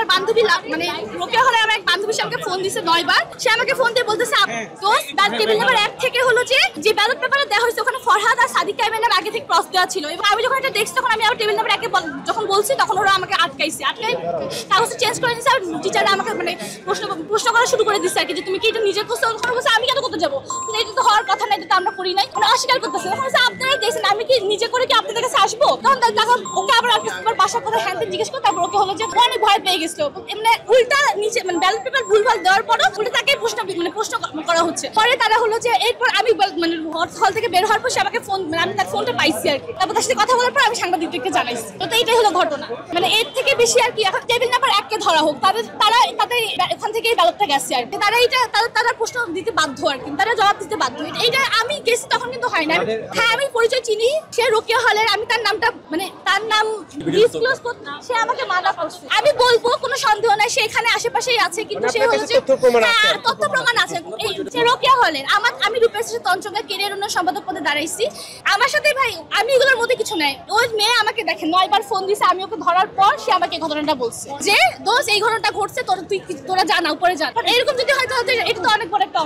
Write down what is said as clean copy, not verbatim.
আমার বান্ধবী মানে রোকেয়া হলে আমার এক বান্ধবী আমাকে ফোন দিছে 9 বার। সে আমাকে ফোন দিয়ে বলতেছে দোস্ত টেবিল নাম্বার 1 থেকে হলো যে ব্যালট পেপারে দেওয়া হয়েছে ওখানে ফরহাদ আর সাদিক কাইমের নাম আগে থেকে ক্রস দেওয়া ছিল। এবং আমি যখন এটা দেখছি তখন আমি আবার টেবিল নাম্বার 1 যখন বলছি তখন ওরা আমাকে আটকাই কাগজ চেঞ্জ করে দিচ্ছে। আর টিচাররা আমাকে মানে প্রশ্ন করা শুরু করে দিচ্ছে আর কি, যে তুমি কি এটা নিজের প্রশ্ন বলছে, আমি কেন করতে যাবো, এটা তো হওয়ার কথা না, এটা তো আমরা করি নাই, মানে অস্বীকার করতেছে। তখন আপনারাই দেখছেন আমি কি নিজে করে কি আপনাদের কাছে আসবো? তখন ওকে আবার বাসার কথা হ্যান্ড জিজ্ঞেস করে তারপর ওকে হলো যে অনেক ভয় পেয়ে গেছিল। এমনি উল্টা নিচে মানে ব্যালট পেপার ভুলভাল দেওয়ার পরও উল্টা তাকে প্রশ্ন করা হচ্ছে। পরে তারা হলো যে এরপর আমি মানে হল থেকে বের হওয়ার পর সে আমাকে ফোন, মানে আমি তার ফোনটা পাইছি আর কি। তারপর তার সাথে কথা বলার পর আমি সাংবাদিকদেরকে জানাইছি। তো এইটাই হলো ঘটনা। মানে এর থেকে বেশি আর কি এখন টেবিল নাম্বার 1 কে ধরা হোক, তাদের এখান থেকেই ব্যালটটা গেছে আর কি। তারা প্রশ্ন দিতে বাধ্য আর কি, তারা জবাব দিতে বাধ্য। এইটা আমি গেছি তখন কিন্তু হয় না। হ্যাঁ আমি পরিচয় চিনি, সে রোকেয়া হলের, আমি তার নামটা মানে তার নাম ডিসক্লোজ করতে সে আমাকে মানা করছে। আমি বলবো কোনো সন্দেহ নাই সে এখানে আশেপাশেই আছে, কিন্তু সে হলো যে তথ্য প্রমাণ আছে সে রোকেয়া হলের। আমি রূপের তঞ্চঙ্গা কেরিয়ার উন্নয়ন সম্পাদক পদে দাঁড়াইছি। আমার সাথে ভাই আমি এগুলোর মধ্যে কিছু নাই। ওই মেয়ে আমাকে দেখেন 9 বার ফোন দিছে, আমি ওকে ধরার পর সে আমাকে ঘটনাটা বলছে যে দোষ এই ঘটনাটা ঘটছে, তোরা জানা উপরে জানা। এরকম যদি হয় তাহলে এটা তো অনেক বড় একটা